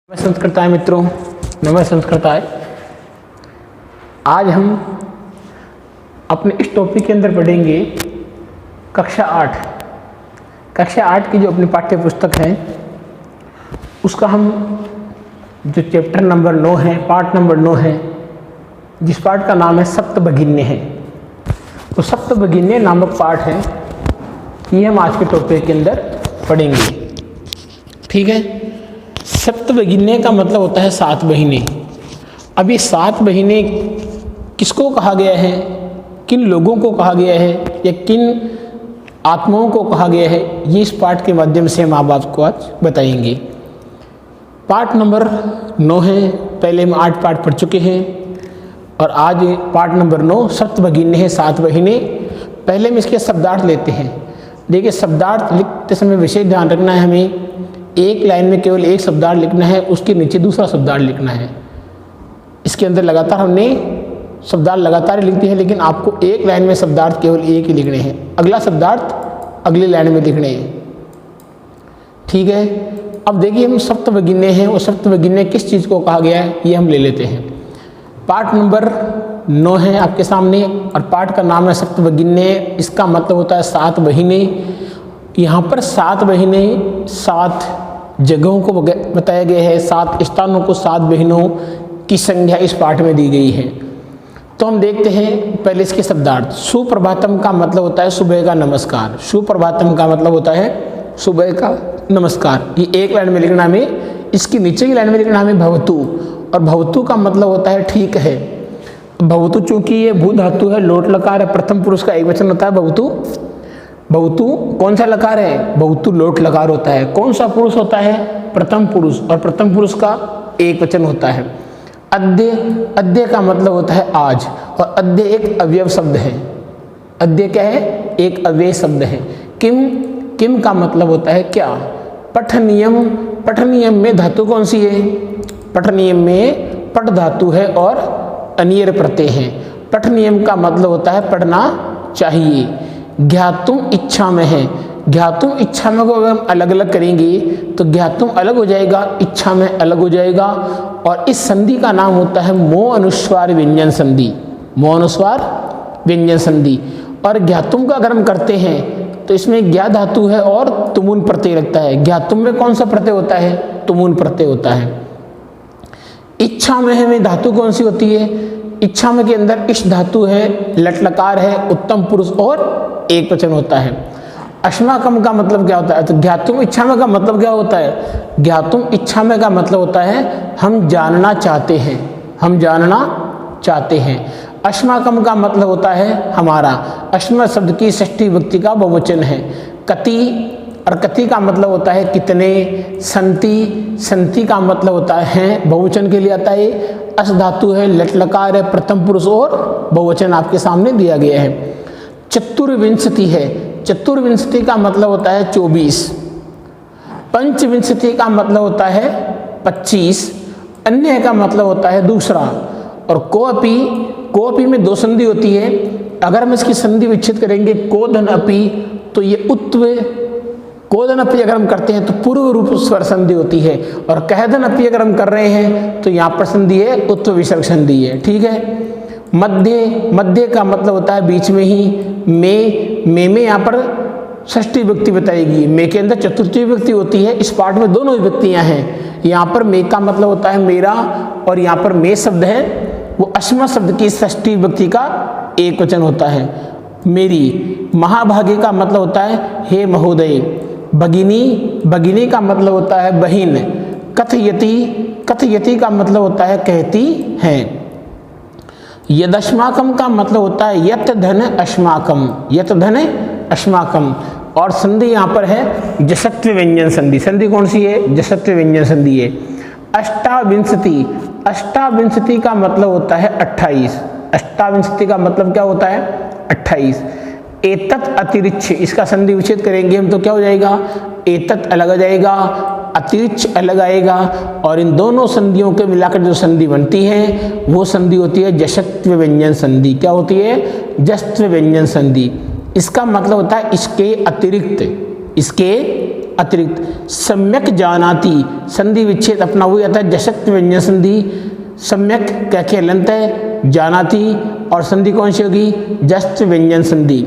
नमः संस्कृताय मित्रों, नमः संस्कृताय। आज हम अपने इस टॉपिक के अंदर पढ़ेंगे कक्षा 8 की जो अपनी पाठ्य पुस्तक है उसका हम जो चैप्टर नंबर 9 है, पार्ट नंबर 9 है, जिस पाठ का नाम है सप्तभगिन्य है। तो सप्तभगिन्य नामक पाठ है, ये हम आज के टॉपिक के अंदर पढ़ेंगे। ठीक है। सप्तभगिन्य का मतलब होता है 7 महीने। अब ये 7 महीने किसको कहा गया है, किन लोगों को कहा गया है या किन आत्माओं को कहा गया है, ये इस पाठ के माध्यम से हम आपको आज बताएंगे। पाठ नंबर 9 है, पहले हम 8 पाठ पढ़ चुके हैं और आज पाठ नंबर 9 सप्तभगिन्य है, 7 महीने। पहले हम इसके शब्दार्थ लेते हैं। देखिए, शब्दार्थ लिखते समय विशेष ध्यान रखना है, हमें एक लाइन में केवल एक शब्दार्थ लिखना है, उसके नीचे दूसरा शब्दार्थ लिखना है। इसके अंदर लगातार हमने शब्दार्थ लगातार लिखते हैं, लेकिन आपको एक लाइन में शब्दार्थ केवल एक ही लिखने हैं, अगला शब्दार्थ अगली लाइन में लिखने हैं। ठीक है। अब देखिए, हम सप्तभगिन्य हैं, वो सप्तभगिन्य किस चीज़ को कहा गया है ये हम ले लेते हैं। पाठ नंबर 9 है आपके सामने और पाठ का नाम है सप्तभगिन्य। इसका मतलब होता है 7 महीने। यहाँ पर 7 महीने 7 जगहों को बताया गया है, 7 स्थानों को, 7 महीनों की संख्या इस पाठ में दी गई है। तो हम देखते हैं पहले इसके शब्दार्थ। सुप्रभातम का मतलब होता है सुबह का नमस्कार। सुप्रभातम का मतलब होता है सुबह का नमस्कार। ये एक लाइन में लिखना हमें, इसकी नीचे की लाइन में लिखना हमें भवतु, और भवतु का मतलब होता है ठीक है। भवतु चूंकि ये भू धातु है, लोट लकार है, प्रथम पुरुष का एक वचन होता है भवतु। भवतु कौन सा लकार है? भवतु लोट लकार होता है। कौन सा पुरुष होता है? प्रथम पुरुष, और प्रथम पुरुष का एक वचन होता है। अद्य, अद्य का मतलब होता है आज, और अद्य एक अवयव शब्द है। अद्य क्या है? एक अवयव शब्द है। किम, किम का मतलब होता है क्या। पठनियम, पठनियम में धातु कौन सी है? पठनियम में पठ धातु है और अनियर प्रत्यय है। पठनियम का मतलब होता है पढ़ना चाहिए। ज्ञातुम इच्छा में है। ज्ञातुम इच्छा में को अगर हम अलग अलग करेंगे तो ज्ञातुम अलग हो जाएगा, इच्छा में अलग हो जाएगा, और इस संधि का नाम होता है मोह अनुस्वार व्यंजन संधि। मोह अनुस्वार व्यंजन संधि। और ज्ञातुम का अगर हम करते हैं तो इसमें ज्ञा धातु है और तुमुन प्रत्यय लगता है। ज्ञातुम में कौन सा प्रत्यय होता है? तुमुन प्रत्यय होता है। इच्छा में हमें धातु कौन सी होती है? इच्छा में के अंदर इश धातु है, लट लकार है, उत्तम पुरुष और एक वचन होता है। अश्माकम का मतलब क्या होता है? तो ज्ञातुम इच्छा में का मतलब क्या होता है? ज्ञातुम इच्छा में का मतलब होता है हम जानना चाहते हैं, हम जानना चाहते हैं। अश्माकम का मतलब होता है हमारा। अश्म शब्द की षष्ठी विभक्ति का बहुवचन है। कति, और कति का मतलब होता है कितने। संति, संति का मतलब होता है बहुवचन के लिए आता है। अस धातु है, लट लकार है, प्रथम पुरुष और बहुवचन आपके सामने दिया गया है। चतुर्विंशति है। चतुर्विंशति का मतलब होता है 24। पंचविंशति का मतलब होता है 25। अन्य का मतलब होता है दूसरा। और कोअपि, कोअपि में 2 संधि होती है। अगर हम इसकी संधि विच्छेद करेंगे कोधन अपि, तो ये उत्व, कोधन अपि अगर हम करते हैं तो पूर्व रूप स्वर संधि होती है, और कहधन अपि अगर हम कर रहे हैं तो यहाँ पर संधि है उत्व विसर्ग संधि है। ठीक है। मध्य, मध्य का मतलब होता है बीच में ही। में यहाँ पर षष्ठी विभक्ति बताएगी। मे के अंदर चतुर्थी विभक्ति होती है। इस पाठ में दोनों विभक्तियाँ हैं। यहाँ पर मे का मतलब होता है मेरा, और यहाँ पर मे शब्द है वो अश्म शब्द की षष्ठी विभक्ति का एक वचन होता है, मेरी। महाभागे का मतलब होता है हे महोदय। भगिनी, भगिनी का मतलब होता है बहिन। कथयति, कथयति का मतलब होता है कहती है। यदश्माकम का मतलब होता है यत धन अश्माकम, यत धन अश्माकम। और संधि यहाँ पर है जसत्व व्यंजन संधि। संधि कौन सी है? जसत्व व्यंजन संधि है। अष्टाविंशति, अष्टाविंशति का मतलब होता है 28। अष्टाविंशति का मतलब क्या होता है? 28। एतत् अतिरिच्छ, इसका संधि विच्छेद करेंगे हम तो क्या हो जाएगा? एतत् अलग आ जाएगा, अतिरिच्छ अलग आएगा, और इन दोनों संधियों के मिलाकर जो संधि बनती है वो संधि होती है जशत्व व्यंजन संधि। क्या होती है? जस्त्व व्यंजन संधि। इसका मतलब होता है इसके अतिरिक्त, इसके अतिरिक्त। सम्यक जानाति संधि विच्छेद अपना वही आता है जशक्त व्यंजन संधि, सम्यक कह के हलंत है, जानाति और संधि कौन सी होगी, जस्त व्यंजन संधि।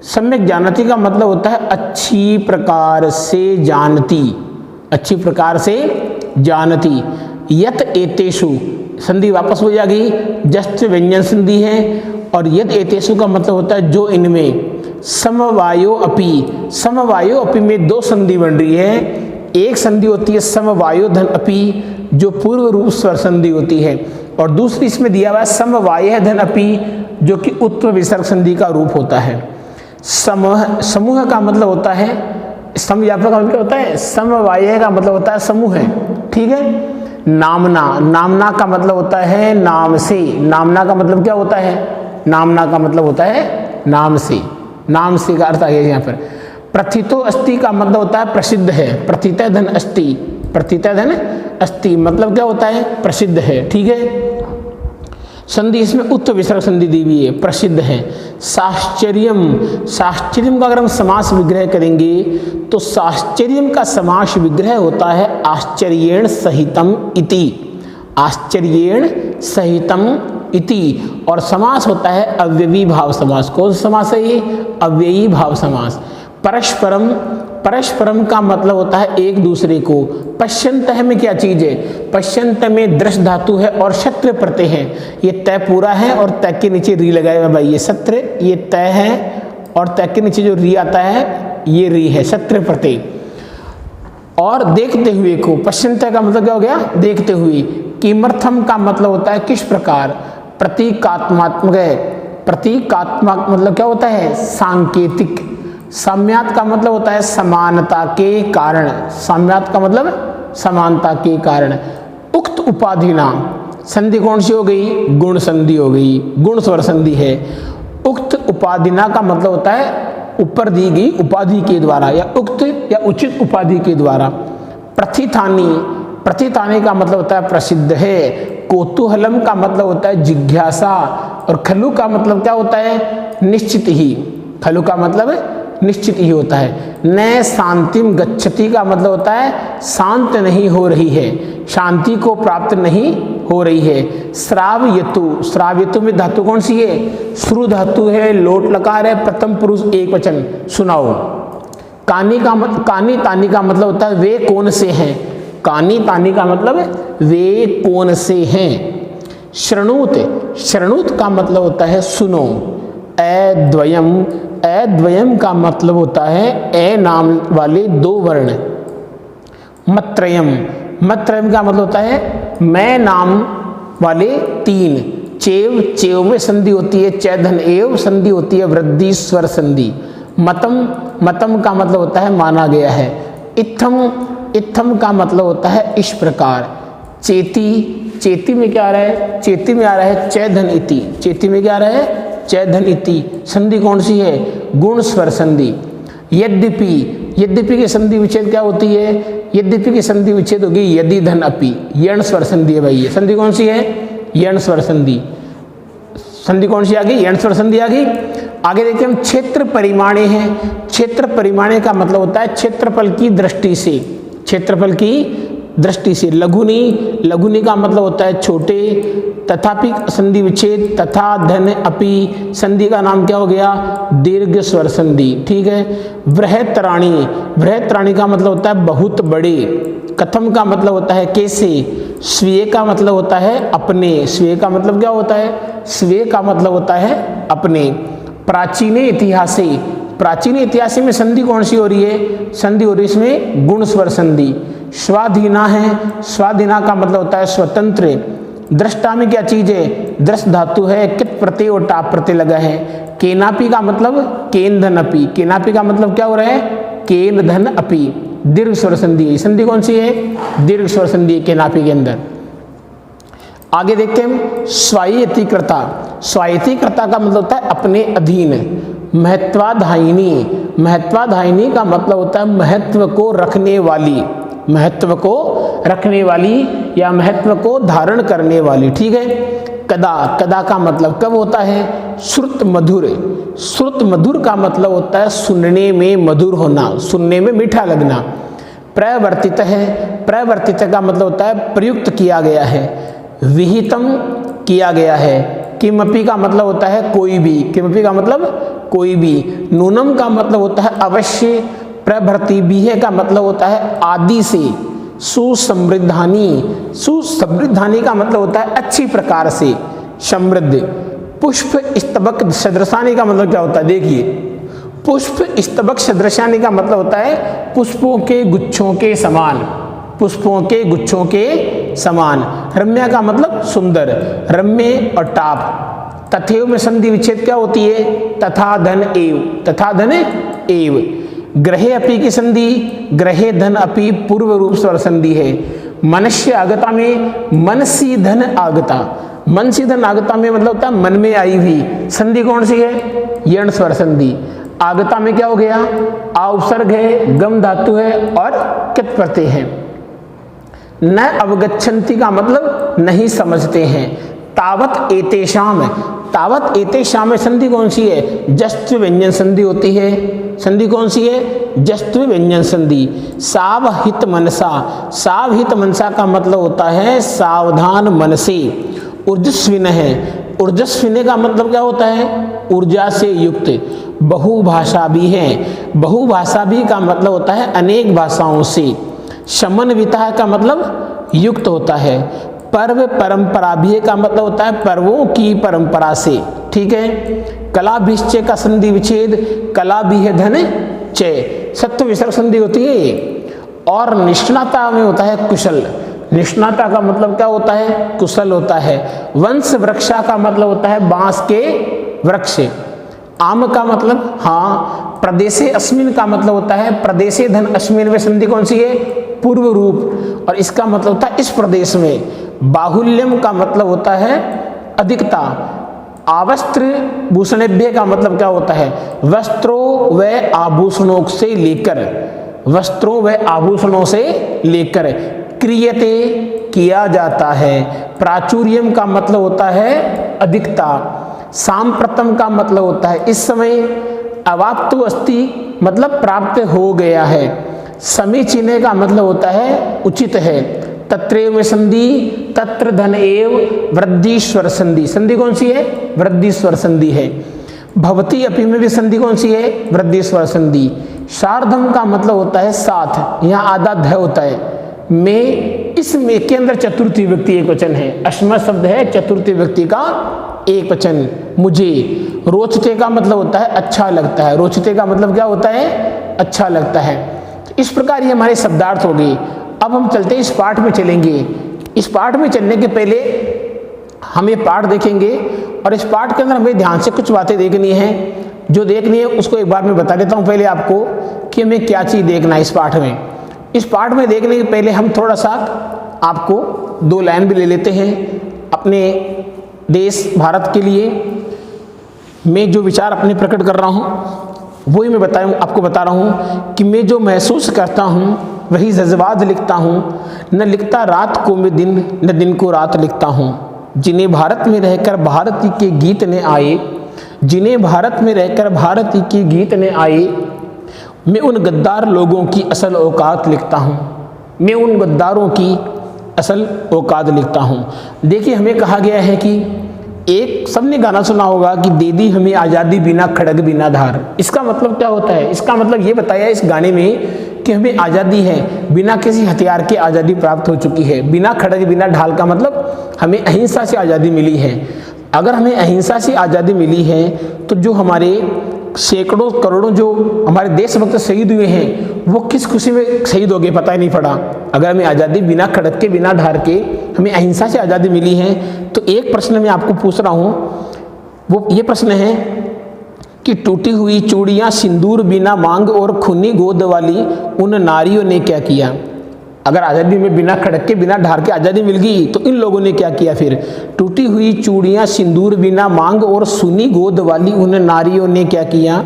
सम्यक जानाति का मतलब होता है अच्छी प्रकार से जानती, अच्छी प्रकार से जानती। यत एतेषु संधि वापस हो जाएगी, जस्त व्यंजन संधि है, और यत एतेषु का मतलब होता है जो इनमें। समवायो अपि, समवायो अपि में दो संधि बन रही है। एक संधि होती है समवायो धन अपि जो पूर्व रूप स्वर संधि होती है, और दूसरी इसमें दिया हुआ है समवाय धन अपि जो कि उत्तर विसर्ग संधि का रूप होता है। समूह का मतलब होता है, समव्यापक का मतलब होता है, समवाय का मतलब होता है समूह है, ठीक है। नामना, नामना का मतलब होता है नाम से, नामना का मतलब क्या होता है, नामना का मतलब होता है नाम से, नाम से का अर्थ आ गया यहाँ पर। प्रथितो अस्ति का मतलब होता है प्रसिद्ध है, प्रथित धन अस्ति, प्रथित धन अस्ति मतलब क्या होता है, प्रसिद्ध है, ठीक है। संधि इसमें उत्तर विसर्ग संधि दी हुई है, प्रसिद्ध है। साश्चर्यम, साश्चर्यम का अगर हम समास विग्रह करेंगे तो साश्चर्यम का समास विग्रह होता है आश्चर्येण सहितम इति, आश्चर्येण सहितम इति, और समास होता है अव्ययी भाव समास। कौन सा समास है ये, अव्ययी भाव समास। परस्परम, परस्परम का मतलब होता है एक दूसरे को। पश्यन्तः में क्या चीज है, पश्यन्त में दृश धातु है और शत्र प्रत्यय है, ये तय पूरा है और तय के नीचे री लगाया हुआ भाई, ये सत्र, ये तय है और तय के नीचे जो री आता है ये री है, सत्र प्रत्यय। और देखते हुए को, पश्यन्तः का मतलब क्या हो गया, देखते हुए। किमर्थम का मतलब होता है किस प्रकार, प्रतीकात्मक है, प्रतीकात्मक मतलब क्या होता है, सांकेतिक। साम्यात का मतलब होता है समानता के कारण, साम्यात का मतलब समानता के कारण। उक्त उपाधि नाम, संधि कौन सी हो गई, गुण संधि हो गई, गुण स्वर संधि है। उक्त उपाधिना का मतलब होता है ऊपर दी गई उपाधि के द्वारा, या उक्त या उचित उपाधि के द्वारा। प्रथितानी, प्रथितानी का मतलब होता है प्रसिद्ध है। कौतूहलम का मतलब होता है जिज्ञासा, और खलु का मतलब क्या होता है, निश्चित ही, खलु का मतलब निश्चित ही होता है। न शांतिम गच्छति का मतलब होता है शांत नहीं हो रही है, शांति को प्राप्त नहीं हो रही है। श्रावयतु, श्रावयतु में धातु कौन सी है, श्रु धातु है, लोट लकार है, प्रथम पुरुष एक वचन, सुनाओ। कानी का कानी तानी का मतलब होता है वे कौन से हैं, कानी तानी का मतलब वे कौन से हैं। शृणुत, शृणुत का मतलब होता है सुनो। अद्वयम, अद्वयम का मतलब होता है ए नाम वाले दो वर्ण। मत्रयम, मत्रयम का मतलब होता है मैं नाम वाले तीन। चेव, चेव में संधि होती है चैधन एव, संधि होती है वृद्धि स्वर संधि। मतम, मतम का मतलब होता है माना गया है। इत्थम, इत्थम का मतलब होता है इस प्रकार। चेती, चेती में क्या आ रहा है, चेती में आ रहा है चैधन इति, चेती में क्या आ रहा है, चैधन इति। संधि कौन सी है, गुण स्वर संधि। यद्यपि, यद्यपि की संधि विच्छेद क्या होती है, यद्यपि की संधि विच्छेद होगी यदि धन अपि, यण स्वर संधि है भाई। ये संधि कौन सी है, यण स्वर संधि। संधि कौन सी आ गई, यण स्वर संधि आ गई। आगे देखते हम क्षेत्र परिमाणे हैं। क्षेत्र परिमाणे का मतलब होता है क्षेत्रफल की दृष्टि से, क्षेत्रफल की दृष्टि से। लघुनी, लघुनी का मतलब होता है छोटे। तथापि संधि विच्छेद, तथा धन अपि, संधि का नाम क्या हो गया, दीर्घ स्वर संधि, ठीक है। बृहत्तराणी, बृहत्तराणी का मतलब होता है बहुत बड़े। कथम का मतलब होता है कैसे। स्वीय का मतलब होता है अपने, स्वीय का मतलब क्या होता है, स्वीय का मतलब होता है अपने। प्राचीन इतिहासे, प्राचीन इतिहास में संधि कौन सी हो रही है, संधि हो रही है इसमें गुण स्वर संधि। स्वाधीना है, स्वाधीना का मतलब होता है स्वतंत्र। दृष्टा में क्या चीज है, दृष्ट धातु है, कित प्रत्यय और टाप प्रत्यय लगा है। केनापि का मतलब केन धन अपि, केनापि का मतलब क्या हो रहा है, केन धन अपि, दीर्घ स्वर संधि है। संधि कौन सी है, दीर्घ स्वर संधि है केनापि के अंदर। आगे देखते हैं स्वायत्तीकृता, स्वायत्तीकृता का मतलब होता है अपने अधीन। महत्वाधायिनी, महत्वाधायिनी का मतलब होता है महत्व को रखने वाली, महत्व को रखने वाली या महत्व को धारण करने वाली, ठीक है। कदा, कदा का मतलब कब होता है, श्रुत मधुर, श्रुत मधुर का मतलब होता है सुनने में मधुर होना, सुनने में मीठा लगना। प्रवर्तित है, प्रवर्तित का मतलब होता है प्रयुक्त किया गया है, विहितम किया गया है, किमपि का मतलब होता है कोई भी, किमपि का मतलब कोई भी, नूनम का मतलब होता है अवश्य, प्रभृति बीहे का मतलब होता है आदि से, सुसमृद्धानी, सुसमृद्धानी का मतलब होता है अच्छी प्रकार से, समृद्ध, पुष्प स्तबक सदृशानी का मतलब क्या होता है, देखिए पुष्प स्तबक सदृशानी का मतलब होता है पुष्पों के गुच्छों के समान, पुष्पों के गुच्छों के समान। रम्या का मतलब सुंदर, रम्य और टाप। तथैव में संधि विच्छेद क्या होती है, तथा धन एव, तथा धन एव। ग्रहे अपि की संधि, ग्रहे धन अपि पूर्व रूप स्वर संधि है। मनुष्य आगता में मनसी धन आगता, मनसी धन आगता में मतलब होता है मन में आई हुई, संधि कौन सी है, यण स्वर संधि। आगता में क्या हो गया, आ उपसर्ग है, गम धातु है और कित प्रत्यय है। न अवगच्छन्ति का मतलब नहीं समझते हैं। तावत एतेषाम, तावत एतेषाम में संधि कौन सी है, जस्त्व व्यंजन संधि होती है। संधि कौन सी है, जस्त्व व्यंजन संधि। सावहित मनसा, सावहित मनसा का मतलब होता है सावधान मन से। ऊर्जस्विन है, ऊर्जस्विन का मतलब क्या होता है, ऊर्जा से युक्त। बहुभाषा भी है, बहुभाषा भी का मतलब होता है अनेक भाषाओं से। समन्विता का मतलब युक्त होता है। पर्व परंपरा भी का मतलब होता है पर्वों की परंपरा से, ठीक है। कलाभिश्चय का संधि विच्छेद, कला भी है धन चय, सत्व विसर्ग संधि होती है। और निष्णाता में होता है कुशल, निष्णाता का मतलब क्या होता है, कुशल होता है। वंश वृक्षा का मतलब होता है बांस के वृक्ष। आम का मतलब हाँ, प्रदेशे अस्मिन का मतलब होता है प्रदेशे धन अस्मिन में संधि कौन सी है, पूर्व रूप, और इसका मतलब होता है इस प्रदेश में। बाहुल्यम का मतलब होता है अधिकता। आवस्त्र भूषणेभ्य का मतलब क्या होता है, वस्त्रों व आभूषणों से लेकर, वस्त्रों व आभूषणों से लेकर। क्रियते किया जाता है। प्राचुर्यम का मतलब होता है अधिकता। सांप्रतम का मतलब होता है इस समय। अवाप्तो अस्ति मतलब प्राप्त हो गया है। समीचीने का मतलब होता है उचित है। तत्रैव में संधि, तत्र धन एव वृद्धि स्वर संधि, संधि कौन सी है, वृद्धि स्वर संधि है। भवती अपि में भी संधि कौन सी है, वृद्धि स्वर संधि। सार्धम का मतलब होता है साथ, यहाँ आधा ध होता है। में, इस में के अंदर चतुर्थी व्यक्ति एक वचन है। अस्म शब्द है चतुर्थी व्यक्ति का एक वचन। मुझे। रोचते का मतलब होता है अच्छा लगता है, रोचते का मतलब क्या होता है, अच्छा लगता है। तो इस प्रकार ये हमारे शब्दार्थ हो गए। अब हम चलते हैं इस पाठ में चलेंगे। इस पाठ में चलने के पहले हम ये पाठ देखेंगे और इस पाठ के अंदर हमें ध्यान से कुछ बातें देखनी है। जो देखनी है उसको एक बार मैं बता देता हूँ पहले आपको कि हमें क्या चीज़ देखना है इस पाठ में। इस पाठ में देखने के पहले हम थोड़ा सा आपको दो लाइन भी ले लेते हैं अपने देश भारत के लिए। मैं जो विचार अपने प्रकट कर रहा हूँ वही मैं आपको बता रहा हूँ कि मैं जो महसूस करता हूँ वही जज्बात लिखता हूँ। न लिखता रात को मैं दिन, न दिन को रात लिखता हूँ। जिन्हें भारत में रहकर भारती के गीत ने आए, जिन्हें भारत में रहकर भारती के गीत ने आए, मैं उन गद्दार लोगों की असल औकात लिखता हूँ। मैं उन गद्दारों की असल औकात लिखता हूँ। देखिए हमें कहा गया है कि एक सबने गाना सुना होगा कि दे दी हमें आज़ादी बिना खड़ग बिना धार। इसका मतलब क्या होता है, इसका मतलब ये बताया इस गाने में कि हमें आज़ादी है, बिना किसी हथियार के आज़ादी प्राप्त हो चुकी है। बिना खड़ग बिना ढाल का मतलब हमें अहिंसा से आज़ादी मिली है। अगर हमें अहिंसा से आज़ादी मिली है तो जो हमारे सैकड़ों करोड़ों जो हमारे देशभक्त शहीद हुए हैं वो किस खुशी में शहीद हो गए पता ही नहीं पड़ा। अगर हमें आज़ादी बिना खड़ग के बिना धार के हमें अहिंसा से आज़ादी मिली है तो एक प्रश्न मैं आपको पूछ रहा हूँ, वो ये प्रश्न है कि टूटी हुई चूड़ियाँ सिंदूर बिना मांग और खूनी गोद वाली उन नारियों ने क्या किया। अगर आज़ादी में बिना खड़ग के बिना ढार के आज़ादी मिल गई तो इन लोगों ने क्या किया फिर। टूटी हुई चूड़ियाँ सिंदूर बिना मांग और सुनी गोद वाली उन नारियों ने क्या किया।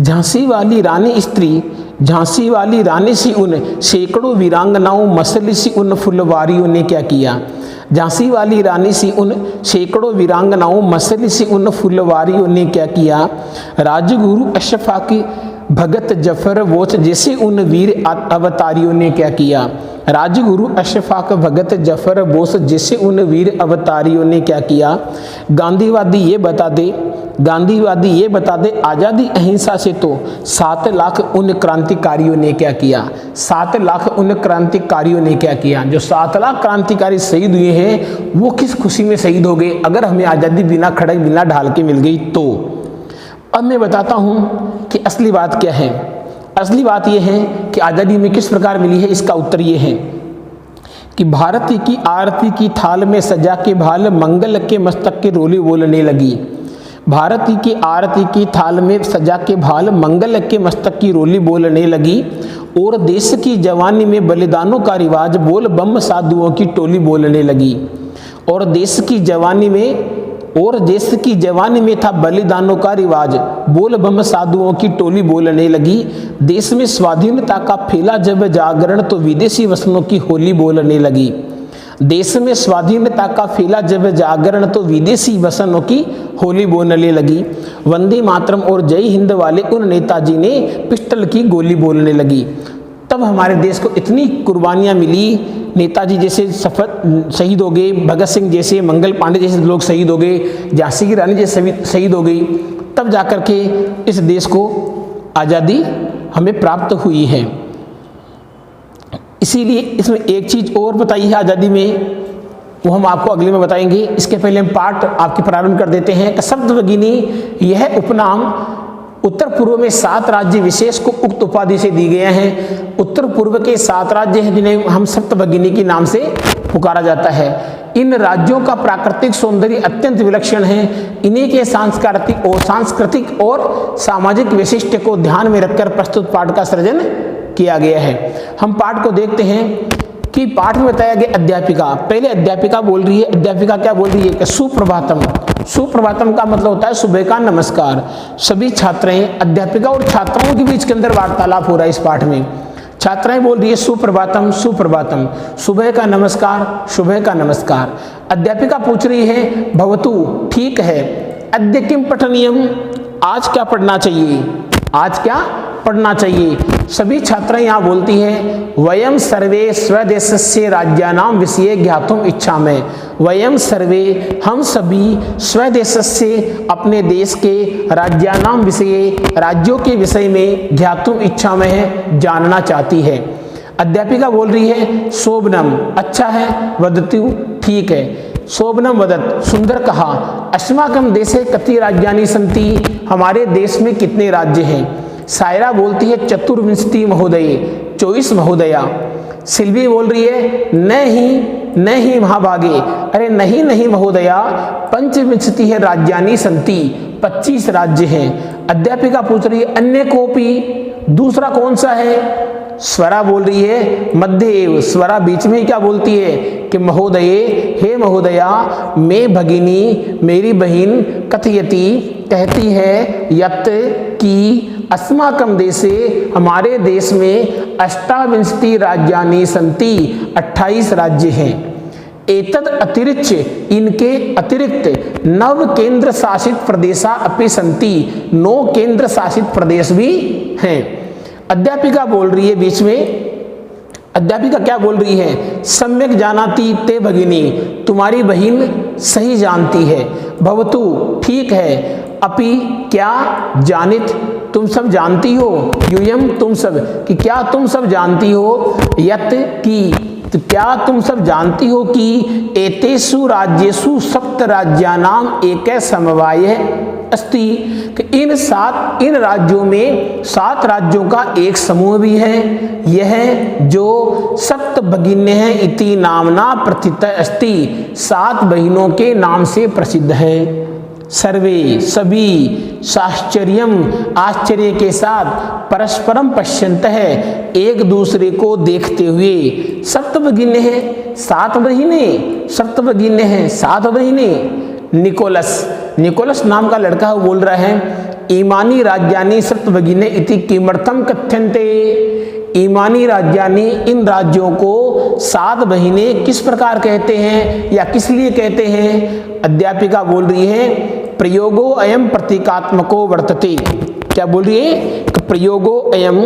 झांसी वाली रानी स्त्री, झांसी वाली रानी सी उन सैकड़ों वीरांगनाओं मसली सी उन फुलवारियों ने क्या किया। झांसी वाली रानी सी उन सैकड़ों वीरांगनाओं मसली सी उन फुलवारियों ने क्या किया। राजगुरु अशफाक भगत जफर बोस जैसे उन वीर अवतारियों ने क्या किया। राजगुरु अशफाक भगत जफर बोस जैसे उन वीर अवतारियों ने क्या किया। गांधीवादी ये बता दे आज़ादी अहिंसा से तो 7 लाख उन क्रांतिकारियों ने क्या किया। 7 लाख उन क्रांतिकारियों ने क्या किया। जो 7 लाख क्रांतिकारी शहीद हुए हैं वो किस खुशी में शहीद हो गए अगर हमें आज़ादी बिना खड़क बिना ढाल के मिल गई तो। अब मैं बताता हूँ कि असली बात क्या है। असली बात यह है कि आज़ादी में किस प्रकार मिली है। इसका उत्तर ये है कि भारती की आरती की थाल में सजा के भाल मंगल के मस्तक के रोली बोलने लगी। भारती की आरती की थाल में सजा के भाल मंगल के मस्तक की रोली बोलने लगी। और देश की जवानी में बलिदानों का रिवाज बोल बम साधुओं की टोली बोलने लगी। और देश की जवानी में था बलिदानों का रिवाज बोल बम साधुओं की टोली बोलने लगी। देश में स्वाधीनता का फैला जब जागरण तो विदेशी वसनों की होली बोलने लगी। देश में स्वाधीनता का फैला जब जागरण तो विदेशी वसनों की होली बोलने लगी। वंदे मातरम और जय हिंद वाले उन नेताजी ने पिस्टल की गोली बोलने लगी। तब हमारे देश को इतनी कुर्बानियाँ मिली। नेताजी जैसे शहीद हो गए, भगत सिंह जैसे, मंगल पांडे जैसे लोग शहीद हो गए, झांसी की रानी जैसे शहीद हो गई। तब जाकर के इस देश को आज़ादी हमें प्राप्त हुई है। इसीलिए इसमें एक चीज़ और बताई है आज़ादी में, वो हम आपको अगले में बताएंगे। इसके पहले हम पाठ आपके प्रारंभ कर देते हैं कि शब्द भगिनी यह उपनाम उत्तर पूर्व में 7 राज्य विशेष को उक्त उपाधि से दी गए हैं। उत्तर पूर्व के 7 राज्य हैं जिन्हें हम सप्तभगिनी के नाम से पुकारा जाता है। इन राज्यों का प्राकृतिक सौंदर्य अत्यंत विलक्षण है। इन्हीं के सांस्कृतिक और सामाजिक वैशिष्ट्य को ध्यान में रखकर प्रस्तुत पाठ का सृजन किया गया है। हम पाठ को देखते हैं कि पाठ में बताया गया अध्यापिका। पहले अध्यापिका बोल रही है। अध्यापिका क्या बोल रही है कि सुप्रभातम। सुप्रभातम का मतलब होता है सुबह का नमस्कार। सभी छात्राएं, अध्यापिका और छात्राओं के बीच के अंदर वार्तालाप हो रहा है इस पाठ में। छात्राएं बोल रही है सुप्रभातम सुप्रभातम, सुबह का नमस्कार सुबह का नमस्कार। अध्यापिका पूछ रही है भवतु ठीक है, अद्य किम पठनीयम, आज क्या पढ़ना चाहिए, आज क्या पढ़ना चाहिए। सभी छात्राएं यहाँ बोलती हैं वयम सर्वे स्वदेशस्य राज्यानाम विषये ज्ञातुम इच्छा में। वयम सर्वे हम सभी स्वदेशस्य अपने देश के राज्यानाम विषये राज्यों के विषय में ज्ञातुम इच्छा में है, जानना चाहती है। अध्यापिका बोल रही है शोभनम अच्छा है, वदतु ठीक है, शोभनम वदत सुंदर कहा, अस्माकं देशे कति राज्यानि सन्ति, हमारे देश में कितने राज्य हैं। सायरा बोलती है चतुर्विंशति महोदय, 24 महोदया। सिल्वी बोल रही है नहीं महाभागे, अरे नहीं महोदया, पंचविंशति है राज्यानि सन्ति, 25 राज्य हैं। अध्यापिका पूछ रही है अन्य कोपी, दूसरा कौन सा है। स्वरा बोल रही है मध्य एव, स्वरा बीच में ही क्या बोलती है कि महोदय हे महोदया, मैं भगिनी मेरी बहन, कथयति कहती है, यत की अस्माकं देशे हमारे देश में अष्टाविंशति राज्यानि सन्ति, 28 राज्य हैं। एतद अतिरिक्त इनके अतिरिक्त 9 केंद्र शासित प्रदेशा अपि सन्ति, 9 केंद्र शासित प्रदेश भी हैं। अध्यापिका बोल रही है बीच में, अध्यापिका क्या बोल रही है सम्यक जानाति ते भगिनी, तुम्हारी बहन सही जानती है, भवतु ठीक है, अपि क्या जानित तुम सब जानती हो, यूयम तुम सब कि क्या तुम सब जानती हो, यत की तो क्या तुम सब जानती हो कि एतेषु राज्येषु 7 राज्यानाम एक समवाय अस्ति, कि इन राज्यों में 7 राज्यों का एक समूह भी है। यह जो सप्तभगिन्य है इति नामना प्रथित अस्ति, 7 बहिनों के नाम से प्रसिद्ध है। सर्वे सभी साश्चर्यम आश्चर्य के साथ परस्परम पश्यन्त है, एक दूसरे को देखते हुए। सप्तभगिन्य है 7 बहिने, सप्तभगिन्य है 7 बहिने। निकोलस नाम का लड़का बोल रहा है ईमानी राज्यानि सप्तभगिन्य इति किमर्थम कथ्यन्ते, ईमानी राज्यानि इन राज्यों को 7 बहिने किस प्रकार कहते हैं या किस लिए कहते हैं। अध्यापिका बोल रही है प्रयोगो अयम प्रतीकात्मको वर्तते, क्या बोल रही है प्रयोगो अयम,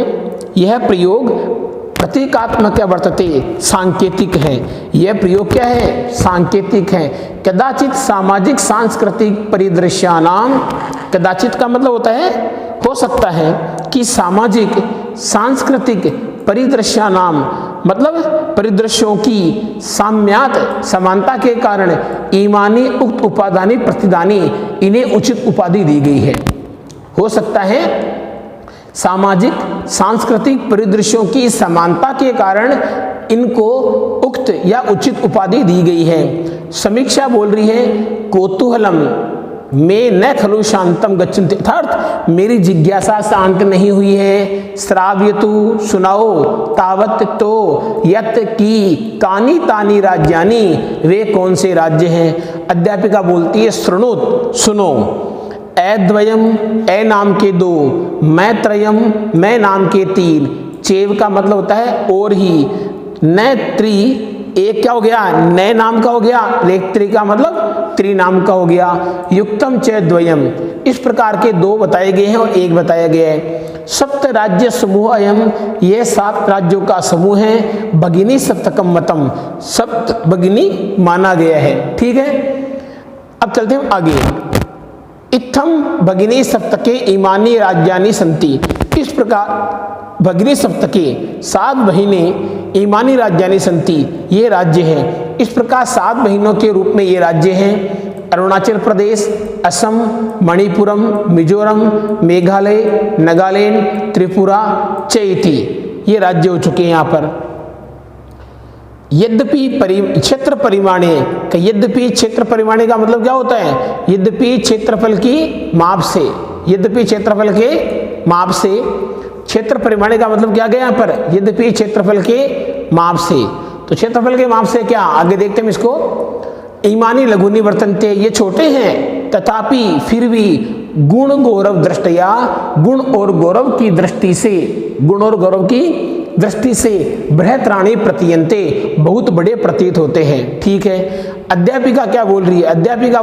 यह प्रयोग प्रतीकात्मक वर्तते, सांकेतिक है। यह प्रयोग क्या है? सांकेतिक है। कदाचित सामाजिक सांस्कृतिक परिदृश्यानाम, कदाचित का मतलब होता है हो सकता है कि सामाजिक सांस्कृतिक परिदृश्यानाम मतलब परिदृश्यों की साम्यात समानता के कारण ईमानी उक्त उपादानी प्रतिदानी, इन्हें उचित उपाधि दी गई है। हो सकता है सामाजिक सांस्कृतिक परिदृश्यों की समानता के कारण इनको उक्त या उचित उपाधि दी गई है। समीक्षा बोल रही है कौतूहलम में न खलु शांतम गच्छन्ति, अर्थात मेरी जिज्ञासा शांत नहीं हुई है। श्राव्यतु सुनाओ, तावत तो, यत की, कानी तानी राज्यानी, वे कौन से राज्य हैं। अध्यापिका बोलती है शृणुत सुनो, ऐद्वयम ए नाम के दो, मैं त्रयम मैं नाम के तीन, चेव का मतलब होता है और ही, न त्रि एक क्या हो गया? नए नाम का हो गया, लेख त्रि का मतलब त्रि नाम का हो गया, युक्तम च द्वयम, इस प्रकार के दो बताए गए हैं और एक बताया गया है। सप्त राज्य समूह अयम, यह 7 राज्यों का समूह है। भगिनी सप्तकम मतम, सप्त भगिनी माना गया है। ठीक है, अब चलते हैं आगे। इत्थम भगिनी सप्तके इमानी राज्यानि संति, इस प्रकार भगिनी सप्तके 7 महीने ईमानी राज्यानि संति, ये राज्य हैं। इस प्रकार 7 महीनों के रूप में ये राज्य हैं। अरुणाचल प्रदेश, असम, मणिपुरम, मिजोरम, मेघालय, नागालैंड, त्रिपुरा, चैती, ये राज्य हो चुके हैं यहाँ पर। यद्यपि क्षेत्र परिमाणे, यद्यपि क्षेत्र परिमाणे का मतलब क्या होता है? यद्यपि क्षेत्रफल की माप से, यद्यपि क्षेत्रफल के माप से, क्षेत्र परिमाणे का मतलब क्या गया यहाँ पर? यद्यपि क्षेत्रफल के माप से। तो क्षेत्रफल के माप से क्या, आगे देखते हैं इसको। ईमानी लघुनी वर्तन्ते, ये छोटे हैं, तथापि फिर भी गुण गौरव दृष्टया, गुण और गौरव की दृष्टि से, गुण और गौरव की दृष्टि से बृहत्राणी प्रतीयन्ते, बहुत बड़े प्रतीत होते हैं। ठीक है, अध्यापिका क्या बोल रही है? अध्यापिका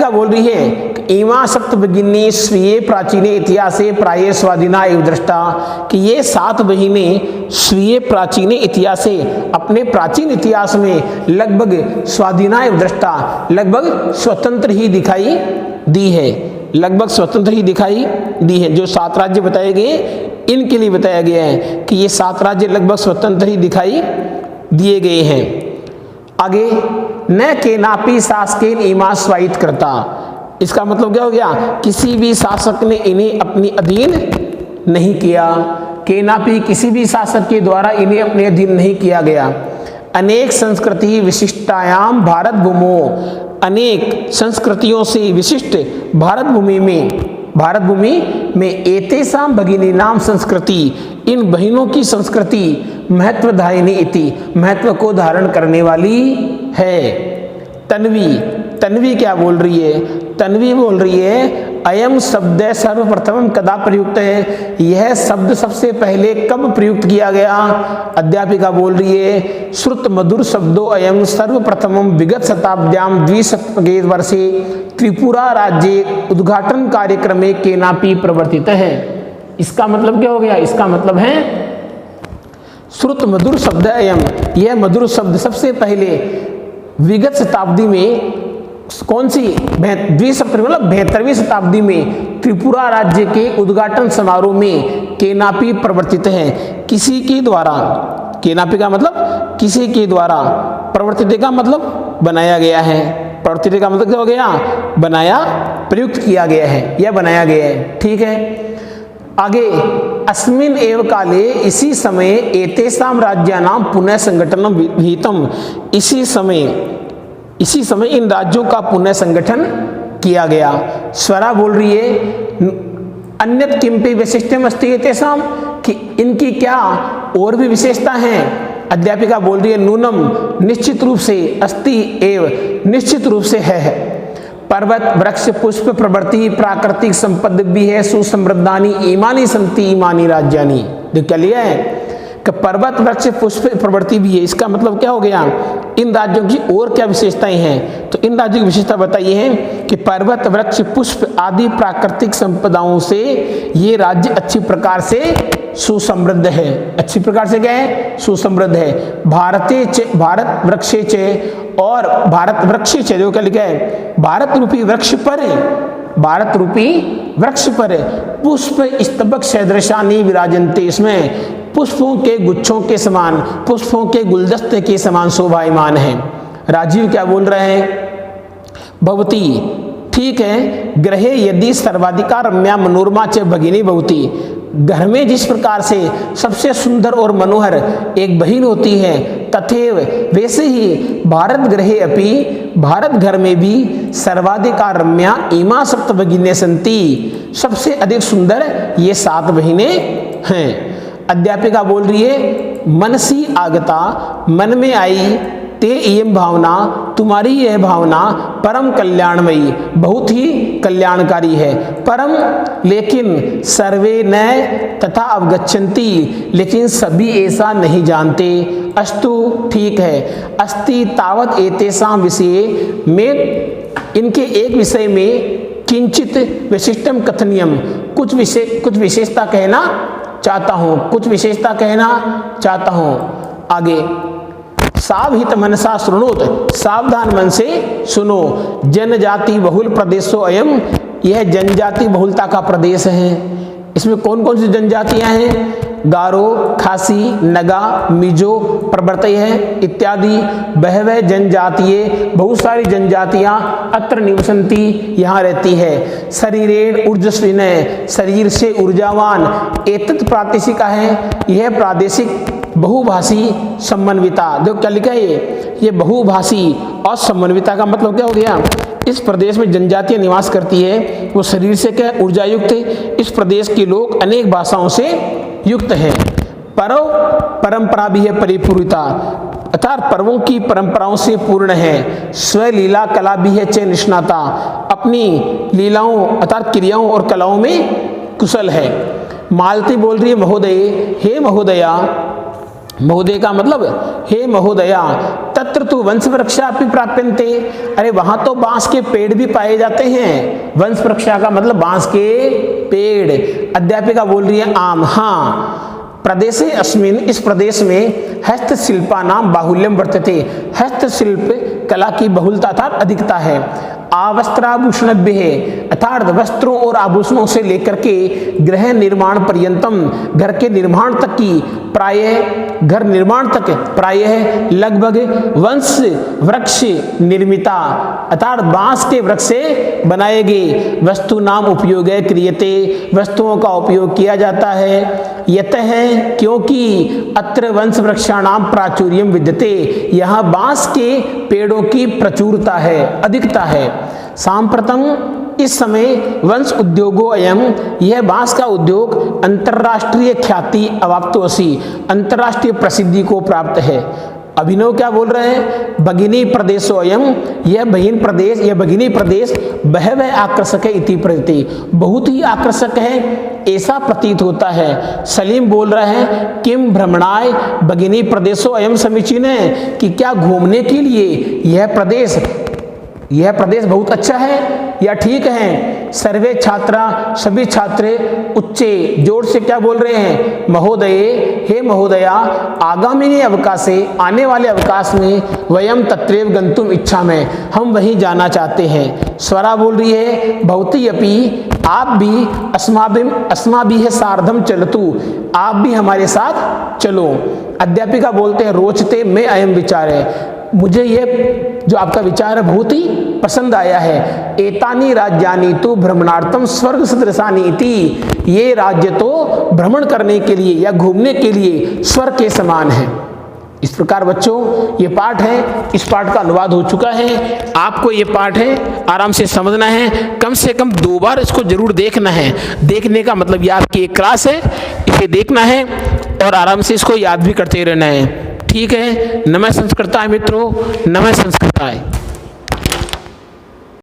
बोल रही है इमा सप्तभगिनी स्वीय प्राचीन इतिहासे प्राय स्वाधीना एवं दृष्टा, कि ये 7 महीने स्वीय प्राचीन इतिहासे, अपने प्राचीन इतिहास में लगभग स्वाधीना एवं दृष्टा, लगभग स्वतंत्र ही दिखाई दी है, लगभग स्वतंत्र ही दिखाई दी है। जो 7 राज्य बताए गए इनके लिए बताया गया है कि ये 7 राज्य लगभग स्वतंत्र ही दिखाई दिए गए हैं। आगे, न केनापि शासकेन इमा स्वायत्त करता, इसका मतलब क्या हो गया? किसी भी शासक ने इन्हें अपने अधीन नहीं किया। केनापि किसी भी शासक के द्वारा इन्हें अपने अधीन नहीं किया गया। अनेक संस्कृति विशिष्टायाम भारत भूमो, अनेक संस्कृतियों से विशिष्ट भारत भूमि में एतेषाम भगिनी नाम संस्कृति, इन बहनों की संस्कृति महत्वधायिनी इति, महत्व को धारण करने वाली है। तन्वी क्या बोल रही है? तन्वी बोल रही है अयम शब्द सर्वप्रथम कदा प्रयुक्त है, यह शब्द सबसे पहले कब प्रयुक्त किया गया? अध्यापिका बोल रही है श्रुत मधुर शब्दों अयम सर्वप्रथमम विगत शताब्द्याम द्विशतके वर्षे त्रिपुरा राज्य उद्घाटन कार्यक्रम केनापि प्रवर्तित है। इसका मतलब क्या हो गया? इसका मतलब है श्रुत मधुर शब्द अयम, यह मधुर शब्द सबसे पहले विगत शताब्दी में, कौन सी? 72वीं शताब्दी में त्रिपुरा राज्य के उद्घाटन समारोह में केनापि प्रवर्तित है, किसी के द्वारा। केनापि का मतलब किसी के द्वारा, प्रवर्तित का मतलब बनाया गया है, प्रवर्तित का मतलब क्या हो गया? बनाया, प्रयुक्त किया गया है या बनाया गया है। ठीक है, आगे, अस्मिन एव काले, इसी समय एतेषां राज्यानां पुनः संगठनम विहितम, इसी समय इन राज्यों का पुनः संगठन किया गया। स्वरा बोल रही है अन्यत किंपि विशिष्टम अस्ति एतेषां, कि इनकी क्या और भी विशेषता हैं? अध्यापिका बोल रही है नूनम, निश्चित रूप से, अस्ति एव, निश्चित रूप से है। पर्वत वृक्ष पुष्प प्रवृत्ति प्राकृतिक संपद भी है, सुसमृद्धानी ईमानी संति ईमानी राज्यानी। जो क्या लिया है? कि पर्वत वृक्ष पुष्प प्रवृत्ति भी है। इसका मतलब क्या हो गया, इन राज्यों की और क्या विशेषताएं हैं, तो इन राज्यों की विशेषता बताइए हैं कि पर्वत वृक्ष पुष्प आदि प्राकृतिक संपदाओं से ये राज्य अच्छी प्रकार से सुसमृद्ध है। अच्छी प्रकार से क्या है, सुसमृद्ध है। भारत वृक्षे च, और भारत वृक्षे च जो क्या लिखा है, भारत रूपी वृक्ष पर, भारत रूपी वृक्ष पर पुष्प स्तबक सदृशानि विराजन्ते, इसमें पुष्पों के गुच्छों के समान, पुष्पों के गुलदस्ते के समान शोभायमान है। राजीव क्या बोल रहे हैं, भवती, ठीक है, ग्रहे यदि सर्वाधिका रम्या मनोरमा च भगिनी भवती, घर में जिस प्रकार से सबसे सुंदर और मनोहर एक बहन होती है, तथैव वैसे ही भारत ग्रहे अपि, भारत घर में भी सर्वाधिका रम्या इमा सप्त भगिन्य संति, सबसे अधिक सुंदर ये 7 बहिनें हैं। अध्यापिका बोल रही है, मनसी आगता, मन में आई, ते इयं भावना, तुम्हारी यह भावना परम कल्याणमयी, बहुत ही कल्याणकारी है। परम लेकिन सर्वे न तथा अवगच्छन्ति, लेकिन सभी ऐसा नहीं जानते। अस्तु, ठीक है, अस्ति तावत एतेषां विषये, में इनके एक विषय में किंचित विशिष्टम कथनीयम, कुछ विशेषता कहना चाहता हूं, कुछ विशेषता कहना चाहता हूं। आगे, सावहित मनसा शृणोत, सावधान मन से सुनो। जनजाति बहुल प्रदेशो अयम, यह जनजाति बहुलता का प्रदेश है। इसमें कौन कौन सी जनजातियां हैं, गारो, खासी, नगा, मिजो प्रवर्तय है इत्यादि। बहवह जनजातीय, बहुत सारी जनजातियां अत्र निवसन्ति, यहाँ रहती है। शरीरेण ऊर्जस्विनः, शरीर से ऊर्जावान। एतत् प्रादेशिका है, यह प्रादेशिक बहुभाषी समन्विता। देखो क्या लिखा है, ये बहुभाषी और समन्विता का मतलब क्या हो गया, इस प्रदेश में जनजातियां निवास करती है, वो शरीर से क्या ऊर्जा युक्त है। इस प्रदेश के लोग अनेक भाषाओं से युक्त है। पर्व परंपरा भी है परिपूरिता, अर्थात पर्वों की परंपराओं से पूर्ण है। स्वलीला कला भी है च निष्णाता, अपनी लीलाओं अर्थात क्रियाओं और कलाओं में कुशल है। मालती बोल रही है, महोदय, हे महोदया, महोदय का मतलब हे महोदया, तत्र तु वंश वृक्षा भी प्राप्यन्ते, अरे वहां तो बांस के पेड़ भी पाए जाते हैं। वंश वृक्षा का मतलब बांस के पेड़। अध्यापिका बोल रही है, आम, हाँ, प्रदेशे अस्मिन्, इस प्रदेश में हस्तशिल्पा नाम बाहुल्यम वर्तते, हस्तशिल्प कला की बहुलता अर्थात अधिकता है। आवस्त्राभूषणभ्य है, अर्थात वस्त्रों और आभूषणों से लेकर के गृह निर्माण पर्यंतम, घर के निर्माण तक की, प्रायः घर निर्माण तक प्रायः लगभग वंश वृक्ष निर्मिता, अर्थात बांस के वृक्ष से बनाए गए वस्तु नाम उपयोग क्रियते, वस्तुओं का उपयोग किया जाता है। यतः, क्योंकि अत्र वंश वृक्षाणाम प्राचुर्यम विद्यते, यहाँ बांस के पेड़ों की प्रचुरता है, अधिकता है। सांप्रतम, इस समय वंश उद्योगो अयम, यह बांस का उद्योग अंतरराष्ट्रीय ख्याति अवाप्तोसी, अंतरराष्ट्रीय प्रसिद्धि को प्राप्त है। अभिनव क्या बोल रहे हैं, भगिनी प्रदेशो अयम, यह बहिन प्रदेश, यह भगिनी प्रदेश बहवह आकर्षक है इति प्रतीति, बहुत ही आकर्षक है ऐसा प्रतीत होता है। सलीम बोल रहे हैं, किम भ्रमणाय भगिनी प्रदेशो अयम समीचीन है, कि क्या घूमने के लिए यह प्रदेश बहुत अच्छा है या ठीक है। सर्वे छात्रा, सभी छात्र उच्चे जोर से क्या बोल रहे हैं, महोदय, हे महोदया, आगामी अवकाशे, आने वाले अवकाश में वयम तत्रैव गंतुम इच्छा में, हम वहीं जाना चाहते हैं। स्वरा बोल रही है, भवती अपि, आप भी, अस्माभिः सार्धम चलतु, आप भी हमारे साथ चलो। अध्यापिका बोलते हैं, रोचते में अयम विचार है, मुझे ये जो आपका विचार है बहुत ही पसंद आया है। एतानी राज्यानि तो भ्रमणार्थम स्वर्ग सदृशानि इति, ये राज्य तो भ्रमण करने के लिए या घूमने के लिए स्वर्ग के समान है। इस प्रकार बच्चों ये पाठ है, इस पाठ का अनुवाद हो चुका है। आपको ये पाठ है आराम से समझना है, कम से कम 2 बार इसको जरूर देखना है। देखने का मतलब ये आपकी एक क्लास है, इसे देखना है और आराम से इसको याद भी करते रहना है। ठीक है, नमः संस्कृताय मित्रों, नमः संस्कृताय।